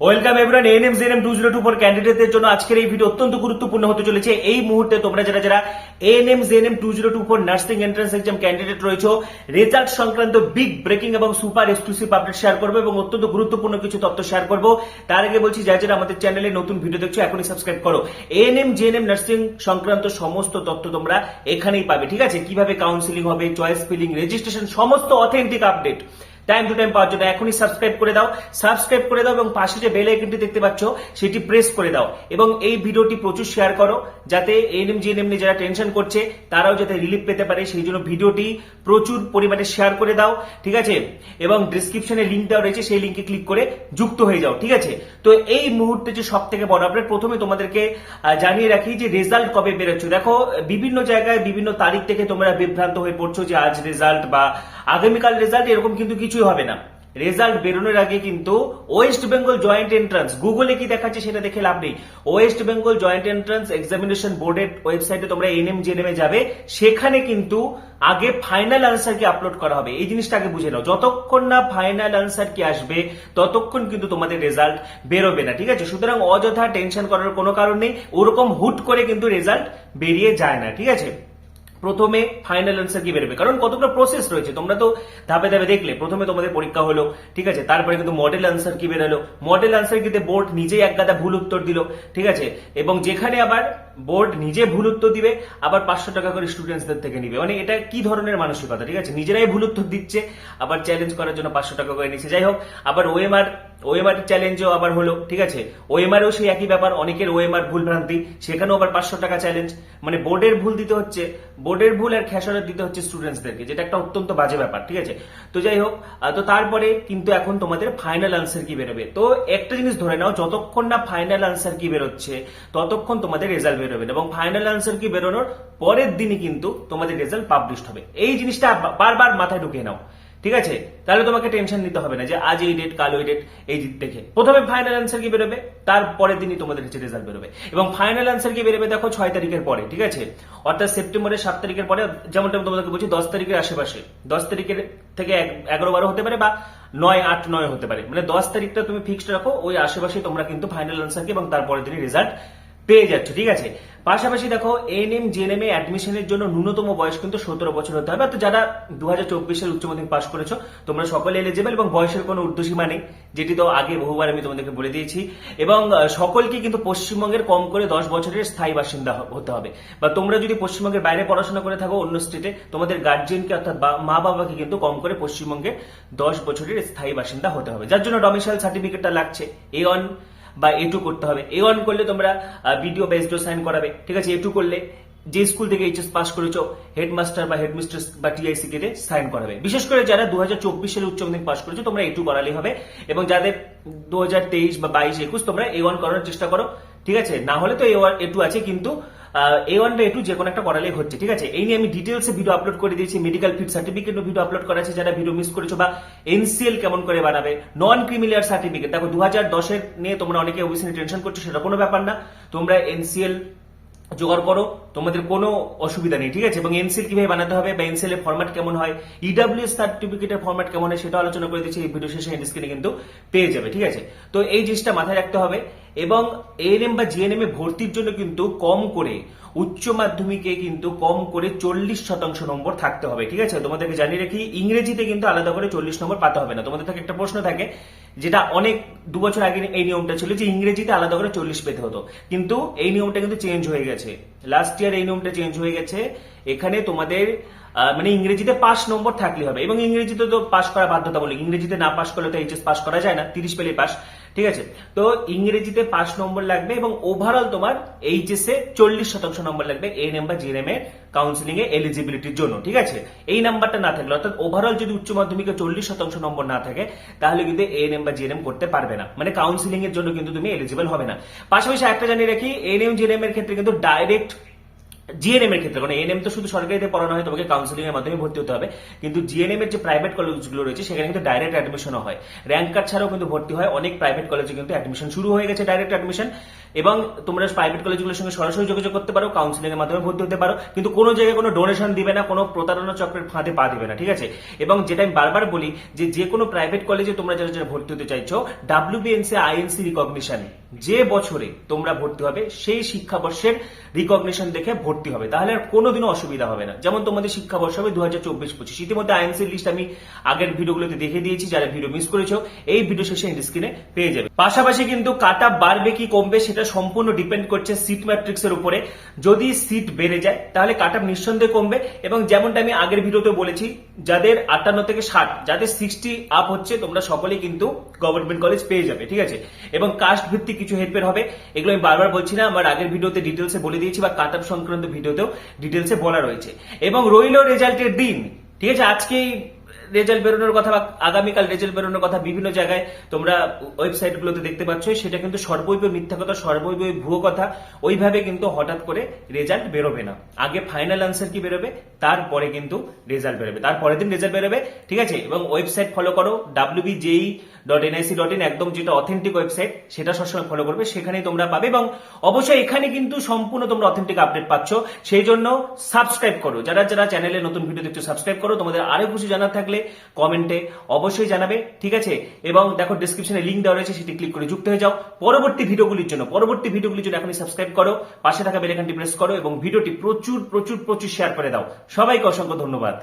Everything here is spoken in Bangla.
Welcome everyone. এএনএম জেএনএম 2024 ক্যান্ডিডেটদের জন্য আজকের এই ভিডিও অত্যন্ত গুরুত্বপূর্ণ হতে চলেছে। এই মুহূর্তে তোমরা যারা ANM GNM 2024 nursing entrance exam candidate রয়েছে, রেজাল্ট সংক্রান্ত বিগ ব্রেকিং এবং সুপার এক্সক্লুসিভ আপডেট শেয়ার করবো এবং অত্যন্ত গুরুত্বপূর্ণ কিছু তথ্য শেয়ার করবো। তার আগে বলছি, যারা আমাদের চ্যানেলে নতুন ভিডিও দেখছো এখনই সাবস্ক্রাইব করো। এএনএম জেএনএম নার্সিং সংক্রান্ত সমস্ত তথ্য তোমরা এখানেই পাবে, ঠিক আছে? কিভাবে কাউন্সিলিং হবে, চয়েস ফিলিং, রেজিস্ট্রেশন, সমস্ত authentic update time to time পাওয়ার জন্য এখনই সাবস্ক্রাইব করে দাও এবং পাশে যে বেল আইকনটি দেখতে পাচ্ছ সেটি প্রেস করে দাও এবং এই ভিডিওটি প্রচুর শেয়ার করো, যাতে এএনএম জিএনএম নিয়ে যারা টেনশন করছে তারাও যাতে রিলিফ পেতে পারে। সেই জন্য ভিডিওটি প্রচুর পরিমাণে শেয়ার করে দাও, ঠিক আছে? এবং ডিসক্রিপশনে লিঙ্ক দেওয়া রয়েছে, সেই লিঙ্কে ক্লিক করে যুক্ত হয়ে যাও, ঠিক আছে? তো এই মুহূর্তে যে সব থেকে বড় আপডেট, প্রথমে তোমাদেরকে জানিয়ে রাখি যে রেজাল্ট কবে বেরোচ্ছে। দেখো, বিভিন্ন জায়গায় বিভিন্ন তারিখ থেকে তোমরা বিভ্রান্ত হয়ে পড়ছো যে আজ রেজাল্ট বা আগামীকাল রেজাল্ট, এরকম কিন্তু কিছুই হবে না। রেজাল্ট বেরোনোর আগে কিন্তু ওয়েস্ট বেঙ্গল জয়েন্ট এন্ট্রান্স, গুগলে কি দেখাচ্ছে সেটা দেখে লাভ নেই। West Bengal joint entrance examination বোর্ডের ওয়েবসাইটে তোমরা এএনএম জিএনএম এ যাবে, সেখানে কিন্তু আগে ফাইনাল আনসার কি আপলোড করা হবে, এই জিনিসটা আগে বুঝে নাও। যতক্ষণ না ফাইনাল আনসার কি আসবে ততক্ষণ কিন্তু তোমাদের রেজাল্ট বেরোবে না, ঠিক আছে? সুতরাং অযথা টেনশন করার কোনো কারণ নেই, ওরকম হুট করে কিন্তু রেজাল্ট বেরিয়ে যায় না, ঠিক আছে? প্রথমে ফাইনাল আনসার কি বেরোবে, কারণ কতগুলো প্রসেস রয়েছে, তোমরা তো ধাপে ধাপে দেখলে। প্রথমে তোমাদের পরীক্ষা হলো, ঠিক আছে? তারপরে কিন্তু মডেল আনসার কি বেরোলো, মডেল আনসার কিন্তু বোর্ড নিজেই এক গাদা ভুল উত্তর দিল, ঠিক আছে? এবং যেখানে আবার বোর্ড নিজে ভুল উত্তর দিবে, আবার 500 টাকা করে স্টুডেন্টসদের থেকে নিবে। মানে এটা কি ধরনের মানসিকতা, ঠিক আছে? নিজেরাই ভুল উত্তর দিচ্ছে, আবার চ্যালেঞ্জ করার জন্য 500 টাকা করে নিচ্ছে। যাই হোক, আবার ওএমআর চ্যালেঞ্জও আবার হলো, ঠিক আছে? ওএমআরও সেই একই ব্যাপার, অনেকের ওএমআর ভুল ভ্রান্তি, সেখানেও আবার 500 টাকা চ্যালেঞ্জ। মানে বোর্ডের ভুল দিতে হচ্ছে, বোর্ডের ভুল আর খেসারত দিতে হচ্ছে স্টুডেন্টসদেরকে, যেটা একটা অত্যন্ত বাজে ব্যাপার, ঠিক আছে? তো যাই হোক, তো তারপরে কিন্তু এখন তোমাদের ফাইনাল আনসার কি বেরোবে। তো একটা জিনিস ধরে নাও, যতক্ষণ না ফাইনাল আনসার কি বেরোচ্ছে ততক্ষণ তোমাদের রেজাল্ট বেরোবে না, এবং ফাইনাল আনসার কি বেরোনোর পরের দিনই কিন্তু তোমাদের রেজাল্ট পাবলিশড হবে। এই জিনিসটা বারবার মাথায় ঢুকিয়ে নাও, ঠিক আছে? তাহলে তোমাকে টেনশন নিতে হবে না যে আজ এই ডেট কাল ওই ডেট। এই দেখে প্রথমে ফাইনাল আনসার কি বেরোবে, তারপরের দিনই তোমাদের হচ্ছে রেজাল্ট বেরোবে। এবং ফাইনাল আনসার কি বেরোবে দেখো 6 তারিখের পরে, ঠিক আছে? অর্থাৎ সেপ্টেম্বরের 7 তারিখের পরে, যেমনটা আমি তোমাদেরকে বলছি 10 তারিখের আশেপাশে, 10 তারিখের থেকে 11-12 হতে পারে, বা 9-8-9 হতে পারে। মানে 10 তারিখটা তুমি ফিক্সড রাখো, ওই আশেপাশে তোমরা কিন্তু ফাইনাল আনসার কি এবং তারপরের দিনই রেজাল্ট পেয়ে যাচ্ছ, ঠিক আছে? পাশাপাশি দেখো, এএনএম জিএনএম এ অ্যাডমিশনের জন্য ন্যূনতম বয়স কিন্তু 17 বছর হতে হবে। তো যারা 2024 সালে উচ্চ মাধ্যমিক পাশ করেছো তোমরা সকলে এলিজিবল, এবং বয়সের কোনো ঊর্ধ্বসীমা নেই, যেটি তো আগে বহুবার আমি তোমাদেরকে বলে দিয়েছি। এবং সকলকে কিন্তু পশ্চিমবঙ্গের কম করে 10 বছরের স্থায়ী বাসিন্দা হতে হবে। বা তোমরা যদি পশ্চিমবঙ্গের বাইরে পড়াশোনা করে থাকো অন্য স্টেটে, তোমাদের গার্জিয়ানকে অর্থাৎ মা বাবাকে কিন্তু কম করে পশ্চিমবঙ্গে 10 বছরের স্থায়ী বাসিন্দা হতে হবে, যার জন্য ডমিসাইল সার্টিফিকেটটা লাগছে। A1 বা A2 করতে হবে। A1 করলে তোমরা বিডিও বা এসডিও সাইন করাবে, ঠিক আছে? A2 করলে যে স্কুল থেকে এইচএস পাস করেছো হেডমাস্টার বা হেডমিস্ট্রেস বা টিআইসি কে সাইন করাবে। বিশেষ করে যারা 2024 সালে উচ্চ মাধ্যমিক পাস করেছো তোমরা A2 করালেই হবে, এবং যাদের 2023 বা 22-21 তোমরা A1 করার চেষ্টা করো, ঠিক আছে? না হলে তো A2 আছে, কিন্তু A1 বা A2 যে কোনো একটা করালেই হচ্ছে, ঠিক আছে? এই নিয়ে আমি ডিটেলসে ভিডিও আপলোড করে দিয়েছি, medical fit certificate video upload করা আছে, যারা ভিডিও মিস করেছো, বা এনসিএল কেমন করে বানাবে, নন ক্রিমিলিয়ার সার্টিফিকেট। দেখো 2010-এর নিয়ে তোমরা অনেকে ওবিসি নিয়ে টেনশন করছো, সেটা কোনো ব্যাপার না, তোমরা এনসিএল জোগাড় করো, তোমাদের কোনো অসুবিধা নেই, ঠিক আছে? এবং এনসিএল কিভাবে বানাতে হবে বা এনসিএল এর ফরম্যাট কেমন হয়, ইডব্লিউএস সার্টিফিকেটের ফরম্যাট কেমন হয়, সেটা আলোচনা করে দিচ্ছি এই ভিডিও শেষে, এন্ড স্ক্রিনে কিন্তু পেয়ে যাবে, ঠিক আছে? তো এই জিনিসটা মাথায় রাখতে হবে। এবং এএনএম বা জিএনএম এ ভর্তির জন্য কিন্তু কম করে উচ্চ মাধ্যমিকে কিন্তু কম করে 40% নম্বর থাকতে হবে, ঠিক আছে? তোমাদেরকে জানিয়ে রাখি, ইংরেজিতে কিন্তু আলাদা করে 40 নম্বর পাতে হবে না। তোমাদের থেকে একটা প্রশ্ন থাকে, যেটা অনেক 2 বছর আগে এই নিয়মটা ছিল যে ইংরেজিতে আলাদা করে 40 পেতে হতো, কিন্তু এই নিয়মটা কিন্তু চেঞ্জ হয়ে গেছে। লাস্ট ইয়ার এই নিয়মটা চেঞ্জ হয়ে গেছে। এখানে তোমাদের মানে ইংরেজিতে 5 নম্বর থাকলে হবে, এবং ইংরেজিতে তো পাস করা বাধ্যতামূলক। ইংরেজিতে না পাস করলে তো এইচএস পাস করা যায় না, 30 পেলে পাস, ঠিক আছে? তো ইংরেজিতে 5 নম্বর লাগবে, এবং ওভারঅল তোমার এইচএস এ 40% নম্বর লাগবে এএনএম বা জিএনএম এর কাউন্সিলিং এ এলিজিবিলিটির জন্য, ঠিক আছে? এই নাম্বারটা না থাকলে, অর্থাৎ ওভারঅল যদি উচ্চ মাধ্যমিকে 40% নম্বর না থাকে, তাহলে কিন্তু এএনএম বা জিএনএম করতে পারবে না, মানে কাউন্সিলিং এর জন্য কিন্তু তুমি এলিজিবল হবে না। পাশাপাশি একটা জানিয়ে রাখি, এএনএম জিএনএম এর ক্ষেত্রে কিন্তু ডাইরেক্ট জিএনএম এর ক্ষেত্রে, কারণ এএনএম তো শুধু সরকারিতে পড়ানো হয়, তোমাকে কাউন্সিলিং এর মাধ্যমে ভর্তি হতে হবে, কিন্তু জিএনএম এর যে প্রাইভেট কলেজগুলো রয়েছে সেখানে কিন্তু ডাইরেক্ট অ্যাডমিশনও হয়, র্যাঙ্ক কার্ড ছাড়াও কিন্তু ভর্তি হয়। অনেক প্রাইভেট কলেজে কিন্তু অ্যাডমিশন শুরু হয়ে গেছে, ডাইরেক্ট অ্যাডমিশন। এবং তোমরা প্রাইভেট কলেজগুলোর সঙ্গে সরাসরি যোগাযোগ করতে পারো, কাউন্সিলিং এর মাধ্যমে ভর্তি হতে পারো, কিন্তু কোনো জায়গায় কোনো ডোনেশন দিবে না, কোনো প্রতারণা চক্রের ফাঁদে পা দিবে না, ঠিক আছে। এবং যেটা আমি বারবার বলি যে কোনো প্রাইভেট কলেজে তোমরা যারা যারা ভর্তি হতে চাইছো, ডাব্লিউবিএনসি আইএনসি রিকগনিশন যে বছরে তোমরা ভর্তি হবে সেই শিক্ষাবর্ষের রিকগনিশন দেখে ভর্তি হবে, তাহলে আর কোনোদিনও অসুবিধা হবে না। যেমন তোমাদের শিক্ষাবর্ষ হবে 2024-25, ইতিমধ্যে আইএনসির লিস্ট আমি আগের ভিডিওগুলোতে দেখে দিয়েছি, যারা ভিডিও মিস করেছো এই ভিডিও শেষে স্ক্রিনে পেয়ে যাবে। পাশাপাশি কিন্তু কাট অফ বাড়বে কি কমবে সেটা সম্পূর্ণ ডিপেন্ড করছে সিট ম্যাট্রিক্সের উপরে। যদি সিট বেড়ে যায় তাহলে কাট অফ নিঃসন্দেহে কমবে, এবং যেমনটা আমি আগের ভিডিওতে বলেছি, যাদের 58 থেকে 60, যাদের 60 আপ হচ্ছে, তোমরা সকলেই কিন্তু গভর্নমেন্ট কলেজ পেয়ে যাবে, ঠিক আছে। এবং কাস্ট ভিত্তিক কিছু হেরফের হবে, এগুলো আমি বারবার বলছি না, আমার আগের ভিডিওতে ডিটেলসে বলে দিয়েছি, বা কাট অফ সংক্রান্ত ভিডিওতেও ডিটেলসে বলা রয়েছে। এবং রইল রেজাল্টের দিন, ঠিক আছে। আজকেই রেজাল্ট বেরোনোর কথা বা আগামীকাল রেজাল্ট বেরোনোর কথা বিভিন্ন জায়গায় তোমরা ওয়েবসাইট গুলোতে দেখতে পাচ্ছ, সেটা কিন্তু সর্বৈব মিথ্যা কথা, সর্বৈব ভুয়ো কথা। ওইভাবে কিন্তু হঠাৎ করে রেজাল্ট বেরোবে না, আগে ফাইনাল আনসার কি বেরোবে, তারপরে কিন্তু রেজাল্ট বেরোবে, তারপরের দিন রেজাল্ট বেরোবে, ঠিক আছে। এবং ওয়েবসাইট ফলো করো wbjei.nic.in, একদম যেটা অথেন্টিক ওয়েবসাইট, সেটা সবসময় ফলো করবে, সেখানেই তোমরা পাবে। এবং অবশ্যই এখানে কিন্তু সম্পূর্ণ তোমরা অথেন্টিক আপডেট পাচ্ছ, সেই জন্য সাবস্ক্রাইব করো, যারা যারা চ্যানেলে নতুন ভিডিও দেখছো সাবস্ক্রাইব করো। তোমাদের আরো কিছু জানার থাকলে কমেন্টে অবশ্যই জানাবে, ঠিক আছে। এবং দেখো ডেসক্রিপশনে লিংক দেওয়া রয়েছে, সেটি ক্লিক করে যুক্ত হয়ে যাও পরবর্তী ভিডিওগুলির জন্য। এখনই সাবস্ক্রাইব করো, পাশে থাকা বেল আইকনটি প্রেস করো, এবং ভিডিওটি প্রচুর প্রচুর প্রচুর শেয়ার করে দাও। সবাইকে অসংখ্য ধন্যবাদ।